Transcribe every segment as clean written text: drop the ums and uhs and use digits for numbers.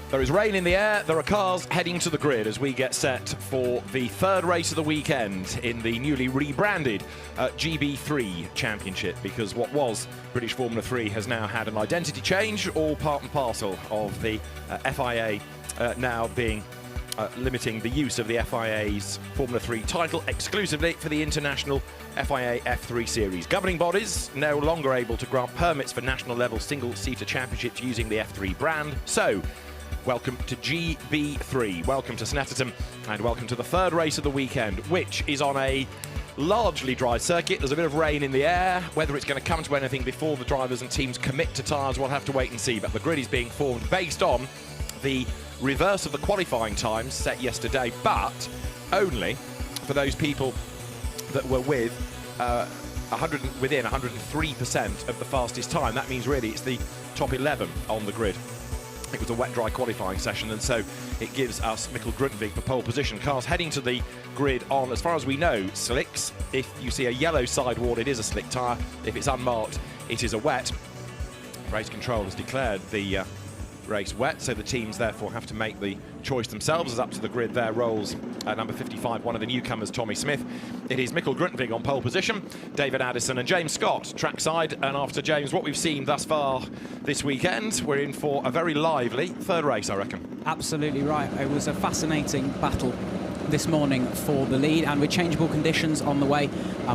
There is rain in the air. There are cars heading to the grid as we get set for the third race of the weekend in the newly rebranded GB3 Championship, because what was British Formula 3 has now had an identity change, all part and parcel of the FIA now being limiting the use of the FIA's Formula 3 title exclusively for the international FIA F3 series. Governing bodies no longer able to grant permits for national level single-seater championships using the F3 brand. So, welcome to GB3, welcome to Snetterton, and welcome to the third race of the weekend, which is on a largely dry circuit. There's a bit of rain in the air. Whether it's going to come to anything before the drivers and teams commit to tyres, we'll have to wait and see. But the grid is being formed based on the reverse of the qualifying times set yesterday, but only for those people that were within 103% of the fastest time. That means really it's the top 11 on the grid. It was a wet-dry qualifying session, and so it gives us Mikkel Grundtvig the pole position. Cars heading to the grid on, as far as we know, slicks. If you see a yellow sidewall, it is a slick tyre. If it's unmarked, it is a wet. Race control has declared the race wet, so the teams therefore have to make the choice themselves. As up to the grid there rolls number 55, one of the newcomers, Tommy Smith. It is Mikkel Grundtvig on pole position, David Addison and James Scott trackside. And after James, what we've seen thus far this weekend, we're in for a very lively third race, I reckon. Absolutely right. It was a fascinating battle this morning for the lead, and with changeable conditions on the way.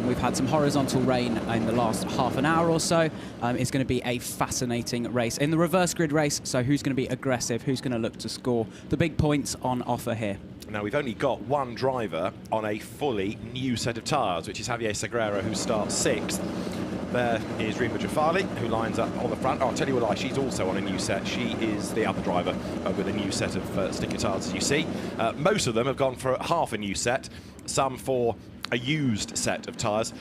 We've had some horizontal rain in the last half an hour or so. It's going to be a fascinating race in the reverse grid race. So who's going to be aggressive? Who's going to look to score the big points on offer here? Now, we've only got one driver on a fully new set of tyres, which is Javier Segura, who starts sixth. There is Rima Jafali, who lines up on the front. Oh, I'll tell you what, she's also on a new set. She is the other driver with a new set of sticker tyres, as you see. Most of them have gone for half a new set, some for a used set of tyres.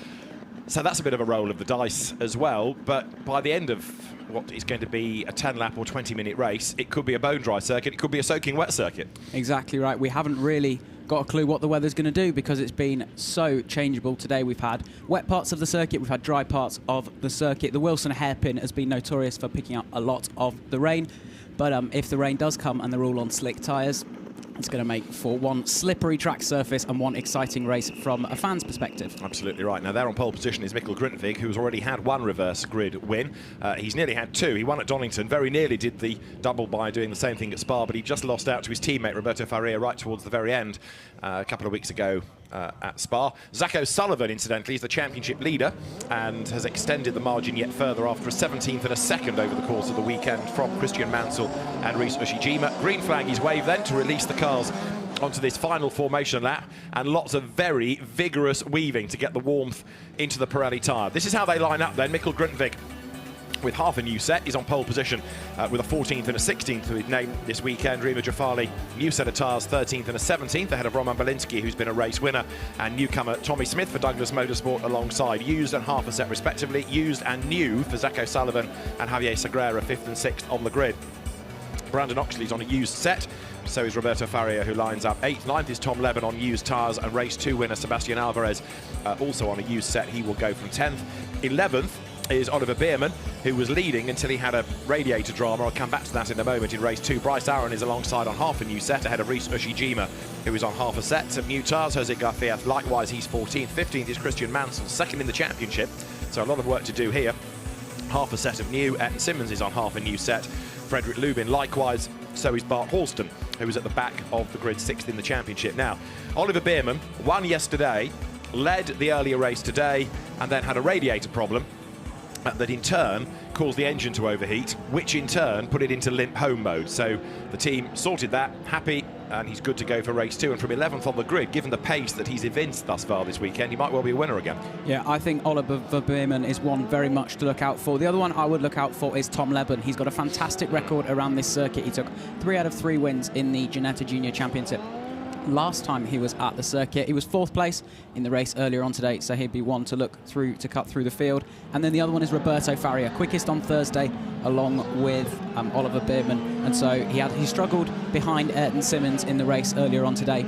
So that's a bit of a roll of the dice as well. But by the end of what is going to be a 10-lap or 20-minute race, it could be a bone-dry circuit, it could be a soaking wet circuit. Exactly right. We haven't really got a clue what the weather's going to do, because it's been so changeable today. We've had wet parts of the circuit, we've had dry parts of the circuit. The Wilson hairpin has been notorious for picking up a lot of the rain, but if the rain does come and they're all on slick tyres, it's going to make for one slippery track surface and one exciting race from a fan's perspective. Absolutely right. Now, there on pole position is Mikkel Grundtvig, who's already had one reverse grid win. He's nearly had two. He won at Donington, very nearly did the double by doing the same thing at Spa, but he just lost out to his teammate Roberto Faria right towards the very end a couple of weeks ago at Spa. Zach O'Sullivan, incidentally, is the championship leader and has extended the margin yet further after a 17th and a second over the course of the weekend from Christian Mansell and Rhys Ushijima. Green flag is waved then to release the cars onto this final formation lap, and lots of very vigorous weaving to get the warmth into the Pirelli tyre. This is how they line up then. Mikkel Grundtvig, with half a new set, is on pole position with a 14th and a 16th to his name this weekend. Rima Jafali, new set of tyres, 13th and a 17th, ahead of Roman Belinsky, who's been a race winner, and newcomer Tommy Smith for Douglas Motorsport alongside used and half a set respectively. Used and new for Zach O'Sullivan and Javier Segura, 5th and 6th on the grid. Brandon Oxley's on a used set, so is Roberto Faria, who lines up 8th. 9th is Tom Leben on used tyres, and race 2 winner Sebastian Alvarez also on a used set. He will go from 10th. 11th is Oliver Bierman, who was leading until he had a radiator drama. I'll come back to that in a moment in race 2. Bryce Aaron is alongside on half a new set, ahead of Rhys Ushijima, who is on half a set of new tyres. Jose Garcia, likewise, he's 14th. 15th is Christian Mansell, second in the championship, so a lot of work to do here. Half a set of new. Etten Simmons is on half a new set. Frederick Lubin, likewise, so is Bart Halston, who was at the back of the grid, 6th in the championship. Now, Oliver Bierman won yesterday, led the earlier race today, and then had a radiator problem that in turn caused the engine to overheat, which in turn put it into limp home mode. So the team sorted that, happy, and he's good to go for race 2. And from 11th on the grid, given the pace that he's evinced thus far this weekend, he might well be a winner again. Yeah, I think Oliver Bierman is one very much to look out for. The other one I would look out for is Tom Leben. He's got a fantastic record around this circuit. He took 3 out of 3 wins in the Ginetta Junior Championship last time he was at the circuit. He was 4th place in the race earlier on today, so he'd be one to look through, to cut through the field. And then the other one is Roberto Faria, quickest on Thursday, along with Oliver Bierman. And so he struggled behind Etten Simmons in the race earlier on today,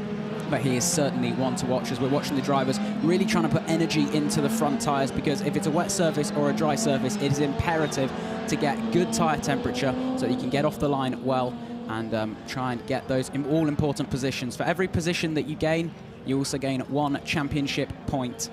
but he is certainly one to watch as we're watching the drivers really trying to put energy into the front tyres, because if it's a wet surface or a dry surface, it is imperative to get good tyre temperature so that you can get off the line well and try and get those all-important positions. For every position that you gain, you also gain 1 championship point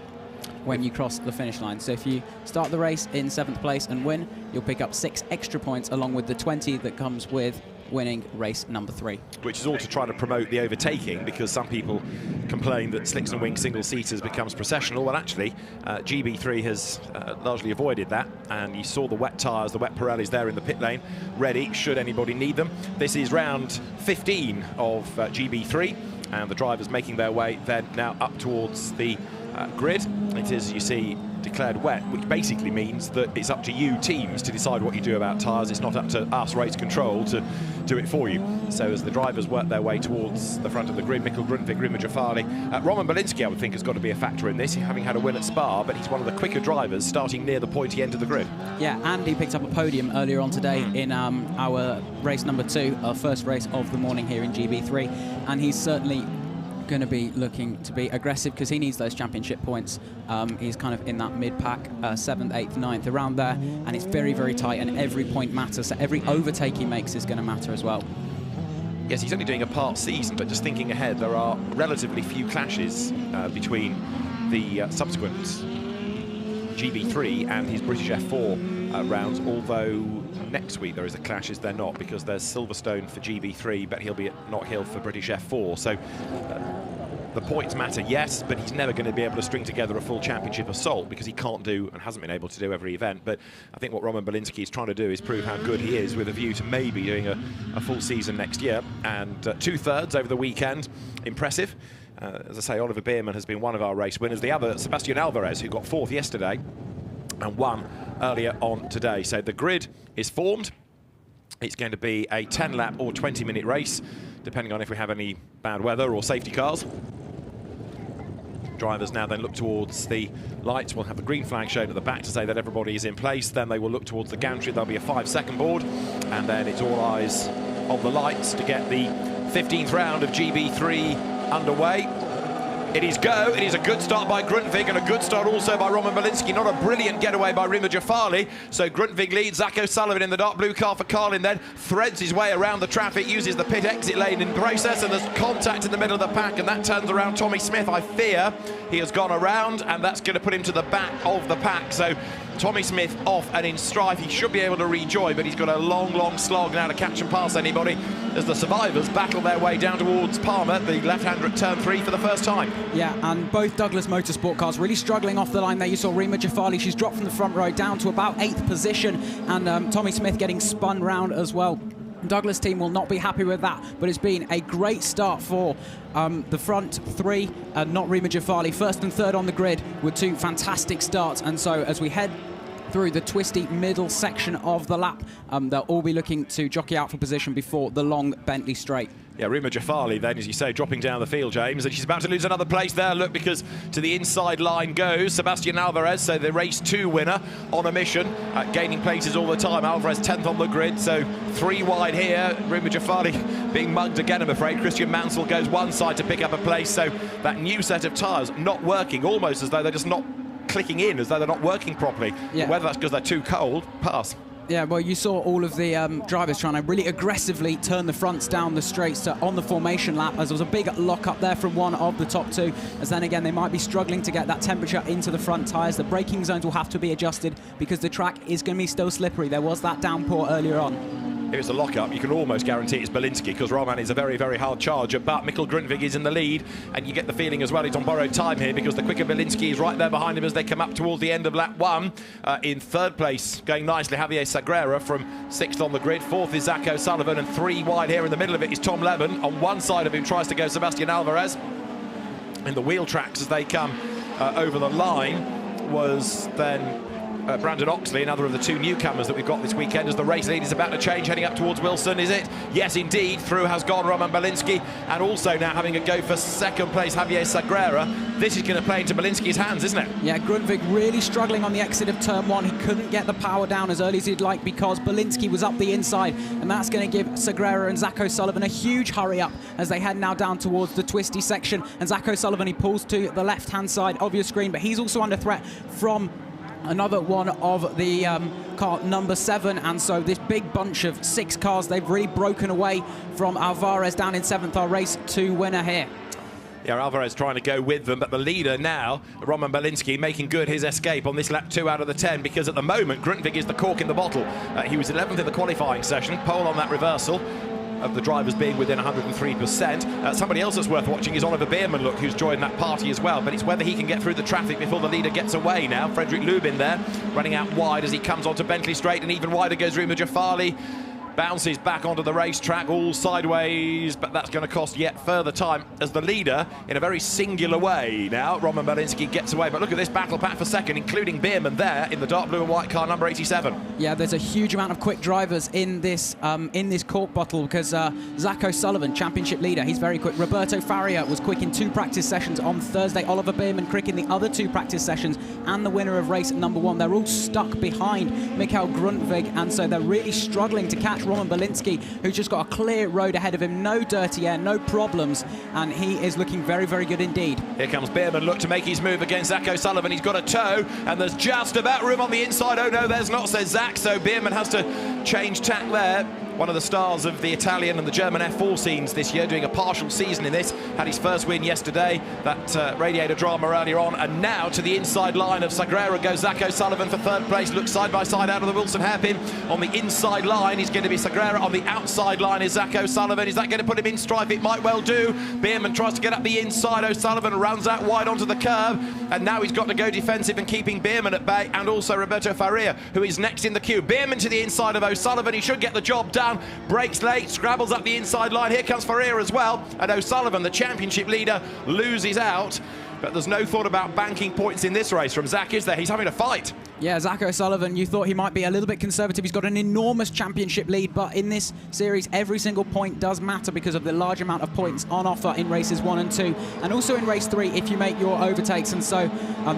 when you cross the finish line. So if you start the race in 7th place and win, you'll pick up 6 extra points along with the 20 that comes with winning race number 3. Which is all to try to promote the overtaking, because some people complain that slicks and wing single-seaters becomes processional. Well, actually, GB3 has largely avoided that, and you saw the wet tyres, the wet Pirellis there in the pit lane, ready should anybody need them. This is round 15 of GB3, and the drivers making their way then now up towards the grid. It is, you see, declared wet, which basically means that it's up to you teams to decide what you do about tyres. It's not up to us, race control, to do it for you. So as the drivers work their way towards the front of the grid, Mikkel Grundtvig, Rima Jafali, Roman Belinsky, I would think, has got to be a factor in this, having had a win at Spa, but he's one of the quicker drivers starting near the pointy end of the grid. Yeah, and he picked up a podium earlier on today in our race number 2, our first race of the morning here in GB3, and he's certainly going to be looking to be aggressive because he needs those championship points. He's kind of in that mid-pack, 7th, 8th, 9th, around there, and it's very, very tight, and every point matters, so every overtake he makes is going to matter as well. Yes, he's only doing a part season, but just thinking ahead, there are relatively few clashes between the subsequent GB3 and his British F4 rounds, although next week there is a clash, is there not, because there's Silverstone for GB3, but he'll be at Knott Hill for British F4, so the points matter, yes, but he's never going to be able to string together a full championship assault because he can't do and hasn't been able to do every event. But I think what Roman Belinsky is trying to do is prove how good he is with a view to maybe doing a full season next year. And 2/3 over the weekend, impressive. As I say, Oliver Biermann has been one of our race winners. The other, Sebastian Alvarez, who got 4th yesterday and won earlier on today. So the grid is formed. It's going to be a 10-lap or 20-minute race, depending on if we have any bad weather or safety cars. Drivers now then look towards the lights. We'll have the green flag shown at the back to say that everybody is in place. Then they will look towards the gantry. There'll be a 5-second board, and then it's all eyes on the lights to get the 15th round of GB3 underway. It is go. It is a good start by Grundtvig and a good start also by Roman Belinsky. Not a brilliant getaway by Rima Jafali. So Grundtvig leads. Zach O'Sullivan in the dark blue car for Carlin then threads his way around the traffic, uses the pit exit lane in process, and there's contact in the middle of the pack, and that turns around Tommy Smith. I fear he has gone around, and that's going to put him to the back of the pack. So Tommy Smith off and in strife. He should be able to rejoin, but he's got a long, long slog now to catch and pass anybody as the survivors battle their way down towards Palmer, the left-hander at turn 3 for the first time. Yeah, and both Douglas Motorsport cars really struggling off the line there. You saw Rima Jafali, she's dropped from the front row down to about 8th position, and Tommy Smith getting spun round as well. Douglas team will not be happy with that, but it's been a great start for the front 3, not Rima Jafali. 1st and 3rd on the grid with 2 fantastic starts, and so as we head through the twisty middle section of the lap, they'll all be looking to jockey out for position before the long Bentley straight. Yeah, Rima Jafali then, as you say, dropping down the field, James, and she's about to lose another place there. Look, because to the inside line goes Sebastian Alvarez, so the race 2 winner on a mission, gaining places all the time. Alvarez 10th on the grid, so 3 wide here. Rima Jafali being mugged again, I'm afraid. Christian Mansell goes one side to pick up a place, so that new set of tyres not working, almost as though they're just not clicking in, as though they're not working properly. Yeah. Whether that's because they're too cold, pass. Yeah, well, you saw all of the drivers trying to really aggressively turn the fronts down the straights on the formation lap, as there was a big lock up there from one of the top 2, as then again they might be struggling to get that temperature into the front tyres. The braking zones will have to be adjusted because the track is going to be still slippery. There was that downpour earlier on. If it's a lock-up, you can almost guarantee it's Belinsky, because Roman is a very, very hard charger, but Mikkel Grundtvig is in the lead, and you get the feeling as well he's on borrowed time here, because the quicker Belinsky is right there behind him as they come up towards the end of lap 1. In 3rd place, going nicely, Javier Sagrera from 6th on the grid. 4th is Zach O'Sullivan, and 3 wide here in the middle of it is Tom Leben. On one side of him tries to go Sebastian Alvarez. In the wheel tracks as they come over the line was then Brandon Oxley, another of the 2 newcomers that we've got this weekend, as the race lead is about to change, heading up towards Wilson, is it? Yes, indeed. Through has gone Roman Belinsky, and also now having a go for 2nd place, Javier Sagrera. This is going to play into Belinsky's hands, isn't it? Yeah, Grundtvig really struggling on the exit of turn 1. He couldn't get the power down as early as he'd like because Belinsky was up the inside, and that's going to give Sagrera and Zach O'Sullivan a huge hurry up as they head now down towards the twisty section. And Zach O'Sullivan, he pulls to the left-hand side of your screen, but he's also under threat from another one of the car number 7, and so this big bunch of 6 cars, they've really broken away from Alvarez down in 7th, our race 2 winner here. Yeah, Alvarez trying to go with them, but the leader now, Roman Belinsky, making good his escape on this lap 2 out of the 10, because at the moment, Grundtvig is the cork in the bottle. He was 11th in the qualifying session, pole on that reversal, of the drivers being within 103%. Somebody else that's worth watching is Oliver Beerman, look, who's joined that party as well, but it's whether he can get through the traffic before the leader gets away now. Frederick Lubin there, running out wide as he comes onto Bentley Straight, and even wider goes Ruma Jafali. Bounces back onto the racetrack, all sideways, but that's going to cost yet further time as the leader, in a very singular way now, Roman Belinsky gets away. But look at this battle pack for second, including Beerman there in the dark blue and white car number 87. Yeah, there's a huge amount of quick drivers in this cork bottle, because Zach O'Sullivan, championship leader, he's very quick. Roberto Faria was quick in 2 practice sessions on Thursday. Oliver Beerman quick in the other 2 practice sessions, and the winner of race number 1. They're all stuck behind Mikael Grundtvig, and so they're really struggling to catch Roman Belinsky, who's just got a clear road ahead of him, no dirty air, no problems, and he is looking very, very good indeed. Here comes Beerman, look to make his move against Zach O'Sullivan. He's got a toe, and there's just about room on the inside. Oh no, there's not, says Zach, so Beerman has to change tack there. One of the stars of the Italian and the German F4 scenes this year, doing a partial season in this, had his first win yesterday, that radiator drama earlier on, and now to the inside line of Sagrera goes Zach O'Sullivan for 3rd place. Looks side by side out of the Wilson hairpin. On the inside line is going to be Sagrera, on the outside line is Zach O'Sullivan. Is that going to put him in strife? It might well do. Beerman tries to get up the inside, O'Sullivan runs out wide onto the curb, and now he's got to go defensive and keeping Beerman at bay, and also Roberto Faria, who is next in the queue. Beerman to the inside of O'Sullivan, he should get the job done. Breaks late, scrabbles up the inside line. Here comes Faria as well, and O'Sullivan, the championship leader, loses out. But there's no thought about banking points in this race from Zach, is there? He's having a fight. Yeah, Zach O'Sullivan, you thought he might be a little bit conservative. He's got an enormous championship lead, but in this series, every single point does matter because of the large amount of points on offer in races 1 and 2, and also in race 3 if you make your overtakes. And so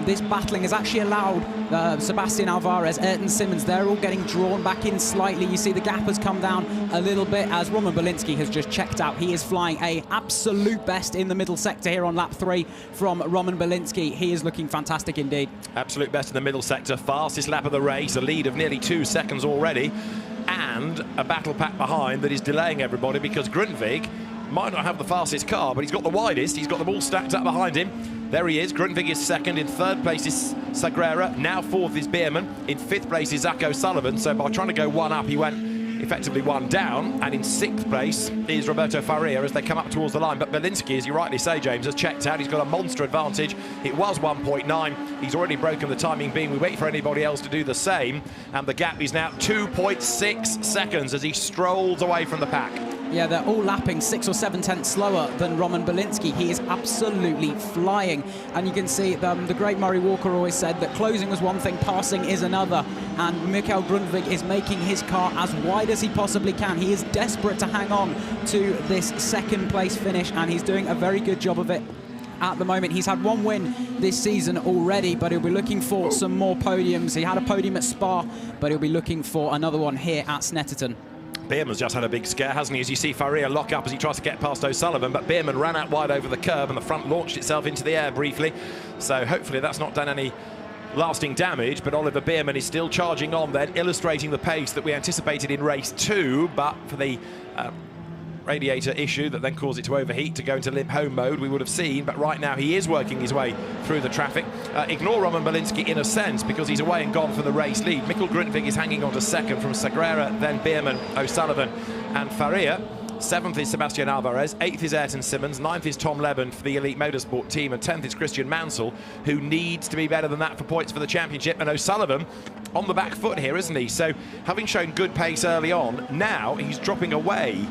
this battling has actually allowed Sebastian Alvarez, Ayrton Simmons, they're all getting drawn back in slightly. You see the gap has come down a little bit as Roman Belinsky has just checked out. He is flying a absolute best in the middle sector here on lap 3 from Roman Belinsky. He is looking fantastic indeed. Absolute best in the middle sector, fastest lap of the race, a lead of nearly 2 seconds already, and a battle pack behind that is delaying everybody because Grundtvig might not have the fastest car, but he's got the widest. He's got them all stacked up behind him. There he is. Grundtvig is 2nd. In 3rd place is Sagrera. Now 4th is Beerman. In 5th place is Zach O'Sullivan. So by trying to go 1 up, he went effectively 1 down. And in 6th place is Roberto Faria as they come up towards the line. But Belinsky, as you rightly say, James, has checked out. He's got a monster advantage. It was 1.9. He's already broken the timing beam. We wait for anybody else to do the same. And the gap is now 2.6 seconds as he strolls away from the pack. Yeah, they're all lapping 6 or 7 tenths slower than Roman Belinsky. He is absolutely flying. And you can see the great Murray Walker always said that closing was one thing, passing is another. And Mikael Grundtvig is making his car as wide as he possibly can. He is desperate to hang on to this 2nd place finish, and he's doing a very good job of it at the moment. He's had 1 win this season already, but he'll be looking for some more podiums. He had a podium at Spa, but he'll be looking for another one here at Snetterton. Beerman's just had a big scare, hasn't he? As you see Faria lock up as he tries to get past O'Sullivan, but Beerman ran out wide over the curb and the front launched itself into the air briefly. So hopefully that's not done any lasting damage, but Oliver Beerman is still charging on then, illustrating the pace that we anticipated in race 2, but for the radiator issue that then caused it to overheat to go into limp home mode, we would have seen, but right now he is working his way through the traffic. Ignore Roman Belinsky in a sense because he's away and gone for the race lead. Mikael Grundtvig is hanging on to 2nd from Sagrera, then Beerman, O'Sullivan and Faria. 7th is Sebastian Alvarez, 8th is Ayrton Simmons, 9th is Tom Leben for the Elite Motorsport team, and 10th is Christian Mansell, who needs to be better than that for points for the championship. And O'Sullivan on the back foot here, isn't he? So having shown good pace early on, now he's dropping away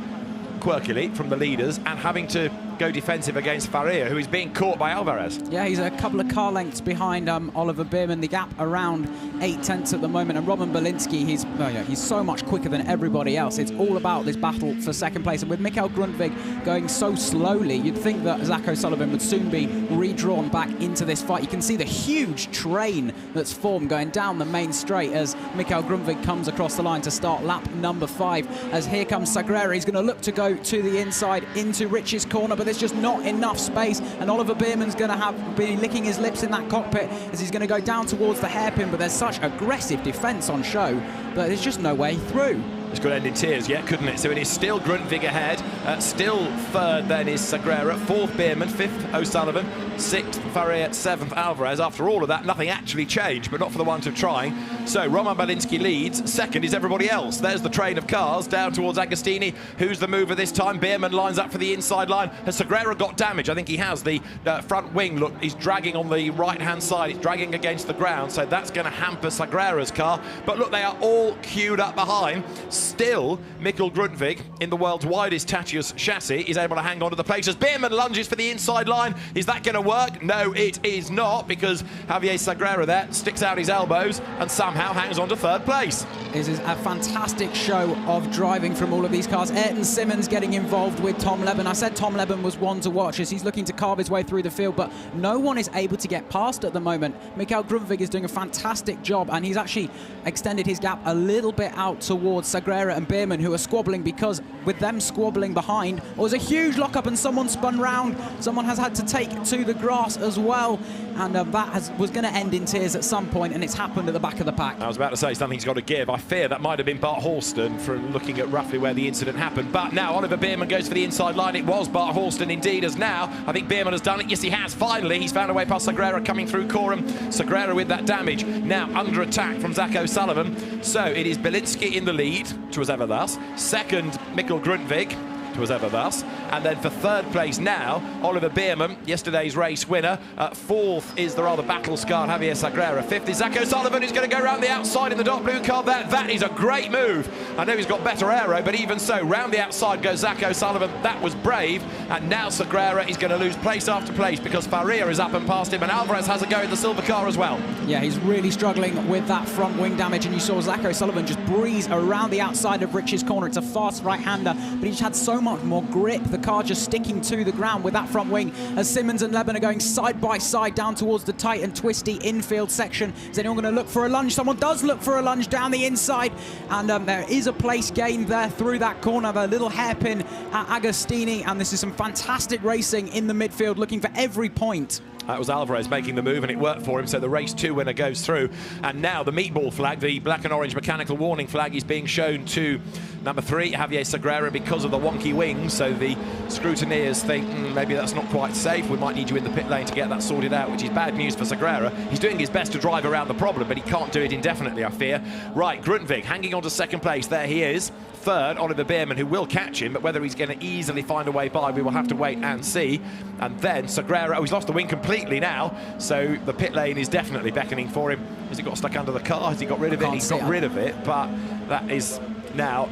quirkily from the leaders and having to go defensive against Faria, who is being caught by Alvarez. Yeah, he's a couple of car lengths behind Oliver Beerman. The gap around 8 tenths at the moment. And Roman Belinsky, he's so much quicker than everybody else. It's all about this battle for 2nd place. And with Mikael Grundtvig going so slowly, you'd think that Zach O'Sullivan would soon be redrawn back into this fight. You can see the huge train that's formed going down the main straight as Mikael Grundtvig comes across the line to start lap number 5. As here comes Sagrera, he's going to look to go to the inside into Rich's corner, but there's just not enough space, and Oliver Beerman's going to be licking his lips in that cockpit as he's going to go down towards the hairpin, but there's such aggressive defence on show that there's just no way through. It's going to end in tears yet, couldn't it? So it is still Grundtvig ahead. Still third then is Sagrera. Fourth Beerman. Fifth O'Sullivan. Sixth Farrier. Seventh Alvarez. After all of that, nothing actually changed, but not for the want of trying. So Roman Belinsky leads. Second is everybody else. There's the train of cars down towards Agostini. Who's the mover this time? Beerman lines up for the inside line. Has Sagrera got damage? I think he has. The front wing, look, he's dragging on the right-hand side. He's dragging against the ground, so that's going to hamper Sagrera's car. But look, they are all queued up behind. Still, Mikkel Grundtvig, in the world's widest Tatius chassis, is able to hang on to the place as Beerman lunges for the inside line. Is that going to work? No, it is not, because Javier Sagrera there sticks out his elbows and somehow hangs on to third place. This is a fantastic show of driving from all of these cars. Ayrton Simmons getting involved with Tom Leben. I said Tom Leben was one to watch as he's looking to carve his way through the field, but no one is able to get past at the moment. Mikkel Grundtvig is doing a fantastic job, and he's actually extended his gap a little bit out towards Sagrera and Beerman, who are squabbling, because with them squabbling behind, there was a huge lockup and someone spun round. Someone has had to take to the grass as well, and that was going to end in tears at some point, and it's happened at the back of the pack. I was about to say something's got to give. I fear that might have been Bart Halston from looking at roughly where the incident happened. But now Oliver Beerman goes for the inside line. It was Bart Halston indeed, as now I think Beerman has done it. Yes, he has. Finally, he's found a way past Sagrera coming through Coram. Sagrera with that damage. Now under attack from Zach O'Sullivan. So it is Belinsky in the lead, to as ever thus. Second, Mikkel Grundtvig, to as ever thus. And then for third place now, Oliver Beerman, yesterday's race winner. Fourth is the rather battle-scarred Javier Sagrera. Fifth is Zach O'Sullivan, who's going to go round the outside in the dark blue car. That is a great move. I know he's got better aero, but even so, round the outside goes Zach O'Sullivan. That was brave. And now Sagrera is going to lose place after place because Faria is up and past him, and Alvarez has a go in the silver car as well. Yeah, he's really struggling with that front wing damage, and you saw Zach O'Sullivan just breeze around the outside of Rich's corner. It's a fast right-hander, but he just had so much more grip. The car just sticking to the ground with that front wing as Simmons and Leben are going side by side down towards the tight and twisty infield section. Is anyone going to look for a lunge? Someone does look for a lunge down the inside, and there is a place gained there through that corner, a little hairpin at Agostini, and this is some fantastic racing in the midfield, looking for every point. That was Alvarez making the move, and it worked for him, so the race 2 winner goes through. And now the meatball flag, the black and orange mechanical warning flag, is being shown to number 3, Javier Sagrera, because of the wonky wings. So the scrutineers think, maybe that's not quite safe. We might need you in the pit lane to get that sorted out, which is bad news for Sagrera. He's doing his best to drive around the problem, but he can't do it indefinitely, I fear. Right, Grundtvig hanging on to second place. There he is. Third, Oliver Beerman, who will catch him, but whether he's going to easily find a way by, we will have to wait and see. And then Sagrera, he's lost the wing completely now, so the pit lane is definitely beckoning for him. Has he got stuck under the car? Has he got rid of it? He's got rid of it, but that is now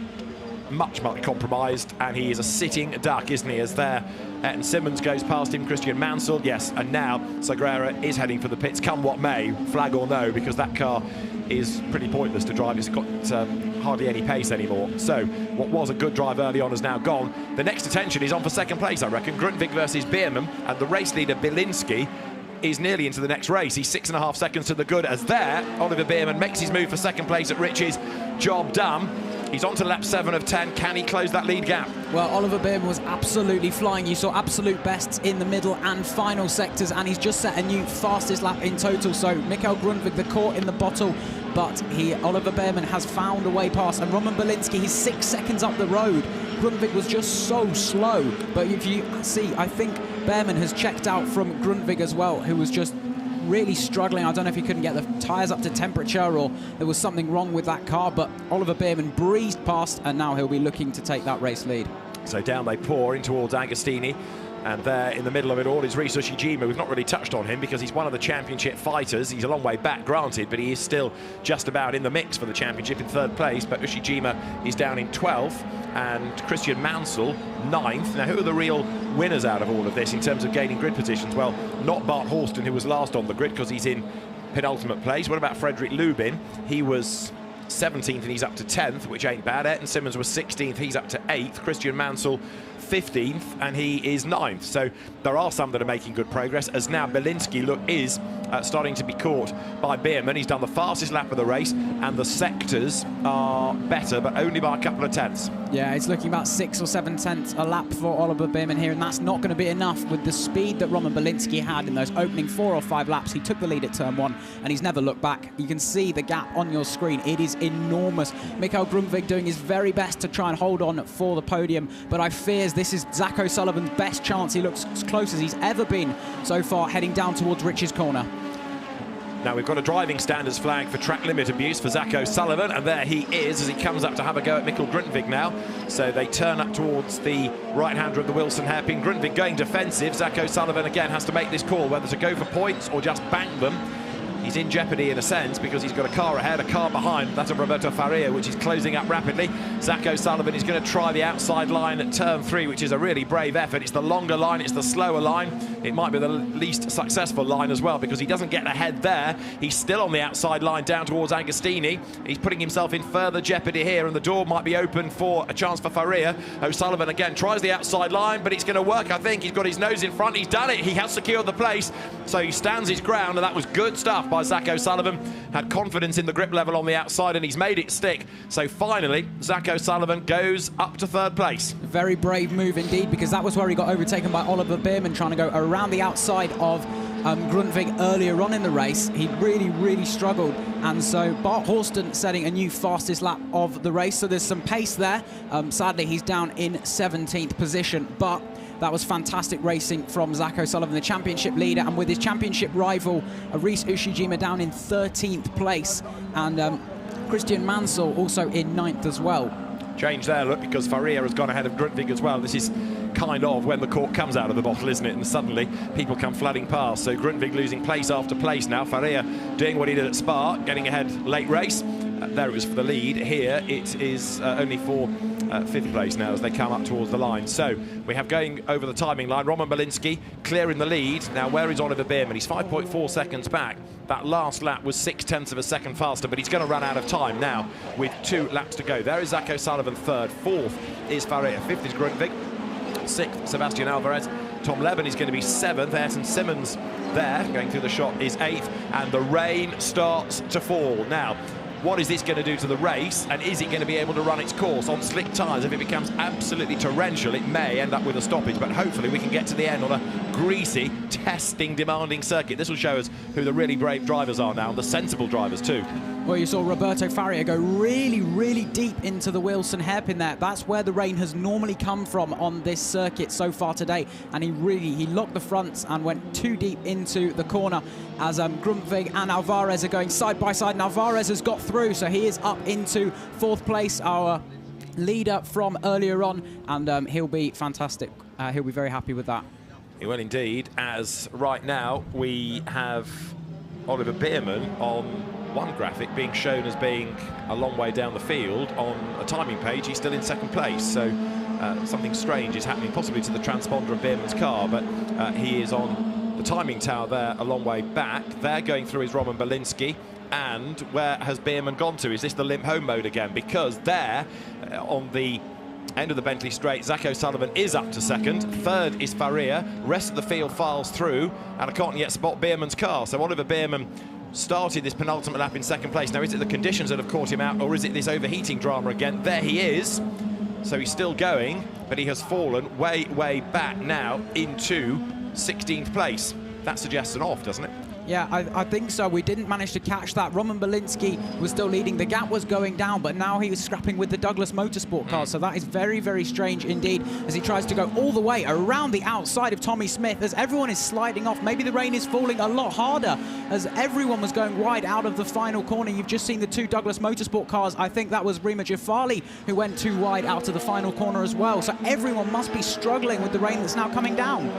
much compromised, and he is a sitting duck, isn't he, as there Ayrton Simmons goes past him, Christian Mansell, yes, and now Sagrera is heading for the pits, come what may, flag or no, because that car is pretty pointless to drive. It's got hardly any pace anymore. So what was a good drive early on has now gone. The next attention is on for second place, I reckon. Grundtvig versus Beerman, and the race leader Belinsky is nearly into the next race. He's 6.5 seconds to the good, as there Oliver Beerman makes his move for second place at Rich's. Job done. He's on to lap 7 of 10. Can he close that lead gap? Well, Oliver Beerman was absolutely flying. You saw absolute bests in the middle and final sectors, and he's just set a new fastest lap in total. So Mikkel Grundtvig, the cork in the bottle, but Oliver Beerman has found a way past, and Roman Belinsky, he's 6 seconds up the road. Grundtvig was just so slow, but if you see, I think Beerman has checked out from Grundtvig as well, who was just really struggling. I don't know if he couldn't get the tyres up to temperature or there was something wrong with that car, but Oliver Beerman breezed past, and now he'll be looking to take that race lead. So down they pour in towards Agostini, and there in the middle of it all is Rhys Ushijima. We've not really touched on him because he's one of the championship fighters. He's a long way back, granted, but he is still just about in the mix for the championship in third place. But Ushijima is down in 12th, and Christian Mansell 9th. Now, who are the real winners out of all of this in terms of gaining grid positions? Well, not Bart Halston, who was last on the grid because he's in penultimate place. What about Frederick Lubin? He was 17th and he's up to 10th, which ain't bad. Ayrton Simmons was 16th, he's up to 8th. Christian Mansell 15th, and he is 9th. So there are some that are making good progress, as now Belinsky is starting to be caught by Beerman. He's done the fastest lap of the race, and the sectors are better, but only by a couple of tenths. Yeah, it's looking about 6 or 7 tenths a lap for Oliver Beerman here, and that's not going to be enough with the speed that Roman Belinsky had in those opening 4 or 5 laps. He took the lead at turn 1, and he's never looked back. You can see the gap on your screen. It is enormous. Mikael Grundtvig doing his very best to try and hold on for the podium, but I fears this is Zach O'Sullivan's best chance. He looks as close as he's ever been so far, heading down towards Rich's corner. Now we've got a driving standards flag for track limit abuse for Zach O'Sullivan, and there he is as he comes up to have a go at Mikael Grundtvig now. So they turn up towards the right-hander of the Wilson hairpin. Grundtvig going defensive. Zach O'Sullivan again has to make this call whether to go for points or just bank them. He's in jeopardy in a sense because he's got a car ahead, a car behind, that of Roberto Faria, which is closing up rapidly. Zach O'Sullivan is going to try the outside line at turn 3, which is a really brave effort. It's the longer line, it's the slower line. It might be the least successful line as well because he doesn't get ahead there. He's still on the outside line down towards Agostini. He's putting himself in further jeopardy here, and the door might be open for a chance for Faria. O'Sullivan again tries the outside line, but it's going to work, I think. He's got his nose in front. He's done it. He has secured the place. So he stands his ground, and that was good stuff by Zach O'Sullivan. Had confidence in the grip level on the outside, and he's made it stick. So finally, Zach O'Sullivan goes up to 3rd place. Very brave move indeed, because that was where he got overtaken by Oliver Beerman, trying to go around the outside of Grundtvig earlier on in the race. He really struggled, and so Bart Horston setting a new fastest lap of the race. So there's some pace there. Sadly, he's down in 17th position, but that was fantastic racing from Zach O'Sullivan, the championship leader, and with his championship rival, Rhys Ushijima, down in 13th place, and Christian Mansell also in 9th as well. Change there, look, because Faria has gone ahead of Grundtvig as well. This is kind of when the cork comes out of the bottle, isn't it? And suddenly people come flooding past. So Grundtvig losing place after place now. Faria doing what he did at Spa, getting ahead late race. There it was for the lead. Here it is only for 5th place now as they come up towards the line. So we have going over the timing line, Roman Belinsky clearing the lead. Now where is Oliver Beerman? He's 5.4 seconds back. That last lap was 0.6 of a second faster, but he's going to run out of time now with 2 laps to go. There is Zach O'Sullivan 3rd. 4th is Faria. 5th is Grundtvig. 6th, Sebastian Alvarez. Tom Leben is going to be 7th. Ayrton Simmons there, going through the shot, is 8th. And the rain starts to fall. Now, what is this going to do to the race, and is it going to be able to run its course on slick tyres? If it becomes absolutely torrential, it may end up with a stoppage, but hopefully we can get to the end on a greasy, testing, demanding circuit. This will show us who the really brave drivers are now, and the sensible drivers too. Well, you saw Roberto Faria go really deep into the Wilson hairpin there. That's where the rain has normally come from on this circuit so far today, and he locked the fronts and went too deep into the corner as Grundtvig and Alvarez are going side by side. And Alvarez has got through, so he is up into 4th place, our leader from earlier on, and he'll be fantastic. He'll be very happy with that. He will indeed, as right now we have Oliver Beerman on one graphic being shown as being a long way down the field. On a timing page, he's still in 2nd place, so something strange is happening, possibly to the transponder of Beerman's car, but he is on the timing tower there a long way back. There going through is Roman Belinsky. And where has Beerman gone to? Is this the limp home mode again? Because there, on the end of the Bentley Straight, Zach O'Sullivan is up to 2nd. 3rd is Faria. Rest of the field files through, and I can't yet spot Beerman's car. So Oliver Beerman started this penultimate lap in 2nd place. Now, is it the conditions that have caught him out, or is it this overheating drama again? There he is. So he's still going, but he has fallen way back now into 16th place. That suggests an off, doesn't it? Yeah, I think so. We didn't manage to catch that. Roman Belinsky was still leading. The gap was going down, but now he was scrapping with the Douglas Motorsport car. So that is very strange indeed, as he tries to go all the way around the outside of Tommy Smith as everyone is sliding off. Maybe the rain is falling a lot harder as everyone was going wide out of the final corner. You've just seen the 2 Douglas Motorsport cars. I think that was Rima Jafali who went too wide out to the final corner as well. So everyone must be struggling with the rain that's now coming down.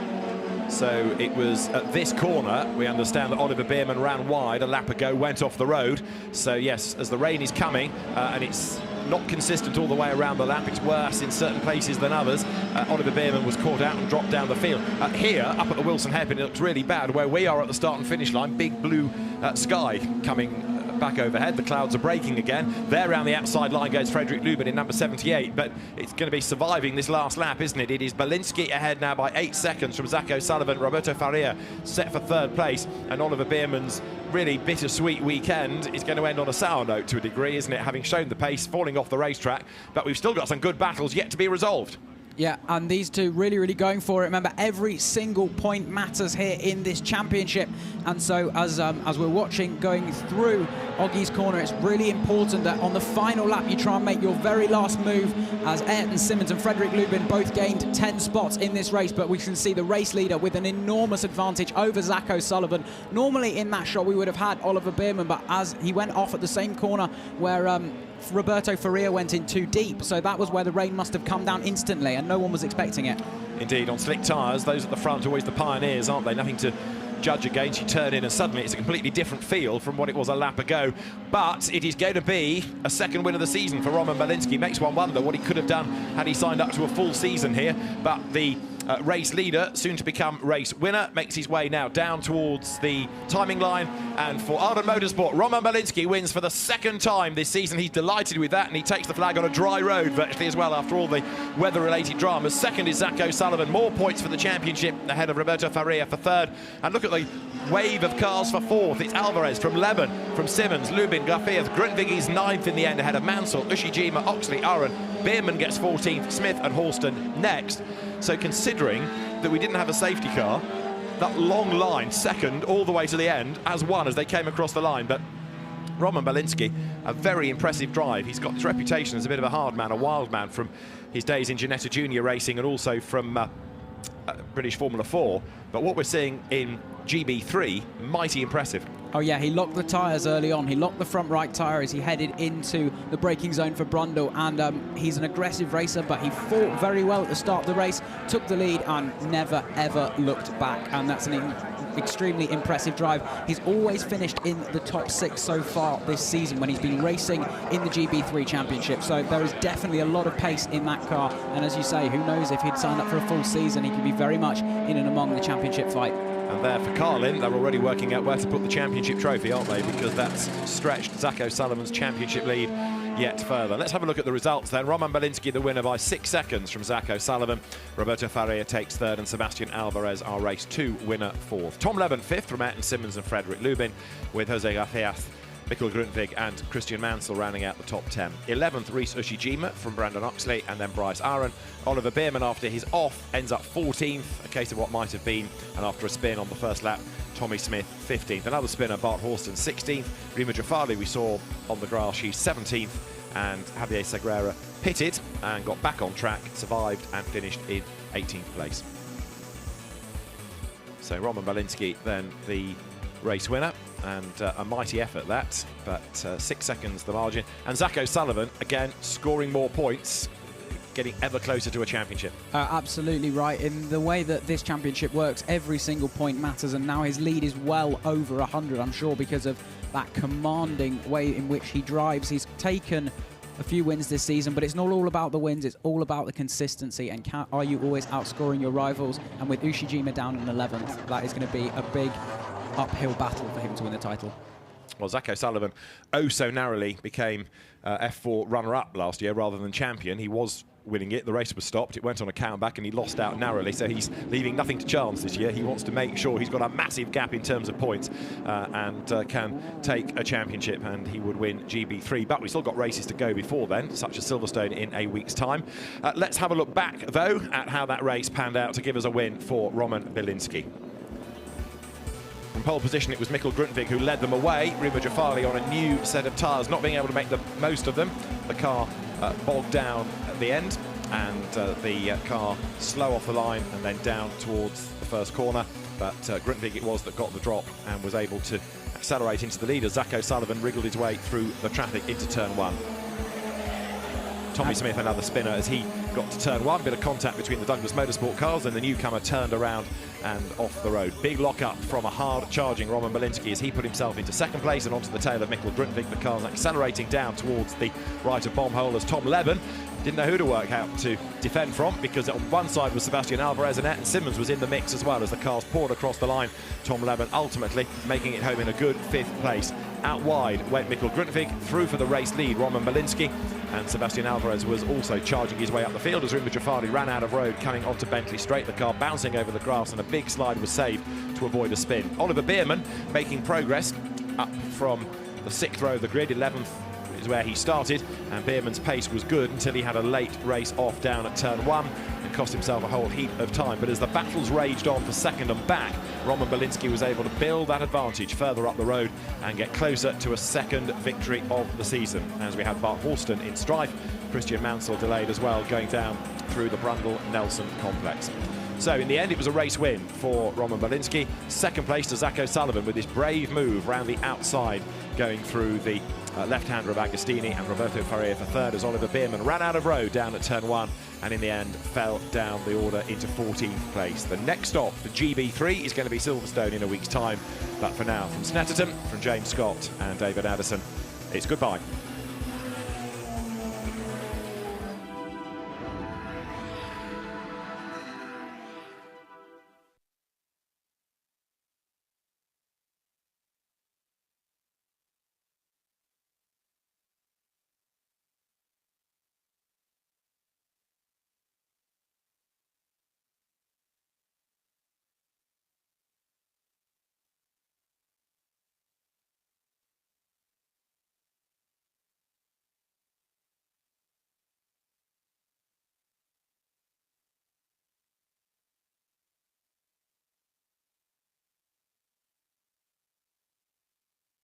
So it was at this corner, we understand that Oliver Beerman ran wide a lap ago, went off the road. So yes, as the rain is coming, and it's not consistent all the way around the lap, it's worse in certain places than others. Oliver Beerman was caught out and dropped down the field. Here, up at the Wilson hairpin, it looks really bad. Where we are at the start and finish line, big blue sky coming back overhead. The clouds are breaking again. There around the outside line goes FREDERICK LUBIN in number 78, but it's going to be surviving this last lap, isn't it? It is Bielinski ahead now by 8 seconds from Zach O'Sullivan. Roberto Faria set for third place, and Oliver Biermann's really bittersweet weekend is going to end on a sour note to a degree, isn't it? Having shown the pace, falling off the racetrack, but we've still got some good battles yet to be resolved. Yeah, and these two really, really going for it. Remember, every single point matters here in this championship. And so as we're watching going through Oggie's corner, it's really important that on the final lap you try and make your very last move, as Ayrton Simmons and FREDERICK LUBIN both gained 10 spots in this race. But we can see the race leader with an enormous advantage over Zach O'Sullivan. Normally in that shot we would have had Oliver Biermann, but as he went off at the same corner where Roberto Faria went in too deep, so that was where the rain must have come down instantly, and no one was expecting it. Indeed, on slick tyres, those at the front are always the pioneers, aren't they? Nothing to judge against. You turn in and suddenly it's a completely different feel from what it was a lap ago. But it is going to be a second win of the season for Roman Bielinski. Makes one wonder what he could have done had he signed up to a full season here. But the race leader, soon to become race winner, makes his way now down towards the timing line. And for Arden Motorsport, Roman Bielinski wins for the second time this season. He's delighted with that, and he takes the flag on a dry road virtually as well after all the weather-related dramas. Second is Zach O'Sullivan. More points for the championship ahead of Roberto Faria for third. And look at the wave of cars for fourth. It's Alvarez from Leben, from Simmons, Lubin, Garfield. Grundtvig is ninth in the end ahead of Mansell, Ushijima, Oxley, Aron. Biermann gets 14th, Smith and Horston next. So considering that we didn't have a safety car, that long line, second all the way to the end, has won as they came across the line. But Roman Bielinski, a very impressive drive. He's got this reputation as a bit of a hard man, a wild man from his days in Ginetta Junior racing and also from British Formula 4. But what we're seeing in GB3, mighty impressive. Oh yeah, he locked the tyres early on. He locked the front right tyre as he headed into the braking zone for Brundle, and he's an aggressive racer, but he fought very well at the start of the race, took the lead and never ever looked back, and that's an extremely impressive drive. He's always finished in the top 6 so far this season when he's been racing in the GB3 Championship, so there is definitely a lot of pace in that car, and as you say, who knows, if he'd signed up for a full season, he could be very much in and among the championship fight. And there for Carlin, they're already working out where to put the championship trophy, aren't they? Because that's stretched Zach O'Sullivan's championship lead yet further. Let's have a look at the results then. Roman Bielinski the winner by 6 seconds from Zach O'Sullivan. Roberto Faria takes third, and Sebastian Alvarez, our race 2 winner, fourth. Tom Leben fifth from Ayrton Simmons and FREDERICK LUBIN, with Jose Garcia, Mikkel Grundtvig and Christian Mansell rounding out the top 10. 11th, Rhys Ushijima from Brandon OXLEY, and then Bryce Aaron. Oliver Biermann, after his off, ends up 14th, a case of what might have been, and after a spin on the first lap, Tommy Smith 15th. Another spinner, Bart Horston 16th. Rima Jafali, we saw on the grass, she's 17th, and Javier Sagrera pitted and got back on track, survived and finished in 18th place. So Roman Bielinski then the race winner, and a mighty effort that, but 6 seconds the margin. And Zach O'Sullivan, again, scoring more points, getting ever closer to a championship. Absolutely right. In the way that this championship works, every single point matters, and now his lead is well over 100, I'm sure, because of that commanding way in which he drives. He's taken a few wins this season, but it's not all about the wins, it's all about the consistency, and are you always outscoring your rivals? And with Ushijima down in 11th, that is going to be a big uphill battle for him to win the title. Well, Zach O'Sullivan oh so narrowly became F4 runner-up last year rather than champion. He was winning it, the race was stopped, it went on a countback and he lost out narrowly, so he's leaving nothing to chance this year. He wants to make sure he's got a massive gap in terms of points and can take a championship, and he would win GB3, but we've still got races to go before then, such as Silverstone in a week's time. Let's have a look back though at how that race panned out to give us a win for Roman Bielinski. From pole position, it was Mikkel Grundtvig who led them away. Rima Jafali on a new set of tyres, not being able to make the most of them. The car bogged down at the end, and the car slow off the line and then down towards the first corner. But Grundtvig it was that got the drop and was able to accelerate into the lead as Zach O'Sullivan wriggled his way through the traffic into turn 1. Tommy Smith, another spinner, as he got to turn 1. Bit of contact between the Douglas Motorsport cars, and the newcomer turned around and off the road. Big lock-up from a hard-charging Roman Bielinski as he put himself into second place and onto the tail of Mikkel Grundtvig. The car's accelerating down towards the right of bomb hole as Tom Leben didn't know who to work out to defend from, because on one side was Sebastian Alvarez and Ayrton Simmons was in the mix as well as the cars poured across the line. Tom Leben ultimately making it home in a good 5th place. Out wide went Mikkel Grundtvig, through for the race lead Roman Malinsky, and Sebastian Alvarez was also charging his way up the field as Rima Jafari ran out of road, coming onto Bentley straight. The car bouncing over the grass, and a big slide was saved to avoid a spin. Oliver Beerman making progress up from the 6th row of the grid. 11th is where he started, and Beerman's pace was good until he had a late race off down at turn 1 and cost himself a whole heap of time. But as the battles raged on for second and back, Roman Malinsky was able to build that advantage further up the road and get closer to a second victory of the season. As we had Bart Horston in strife, Christian Mansell delayed as well, going down through the Brundle-Nelson complex. So in the end, it was a race win for Roman Malinsky. Second place to Zach O'Sullivan with this brave move round the outside, going through the left-hander of Agostini, and Roberto Faria for third as Oliver Beerman ran out of road down at turn 1 and in the end fell down the order into 14th place. The next stop for GB3 is going to be Silverstone in a week's time. But for now, from Snetterton, from James Scott and David Addison, it's goodbye.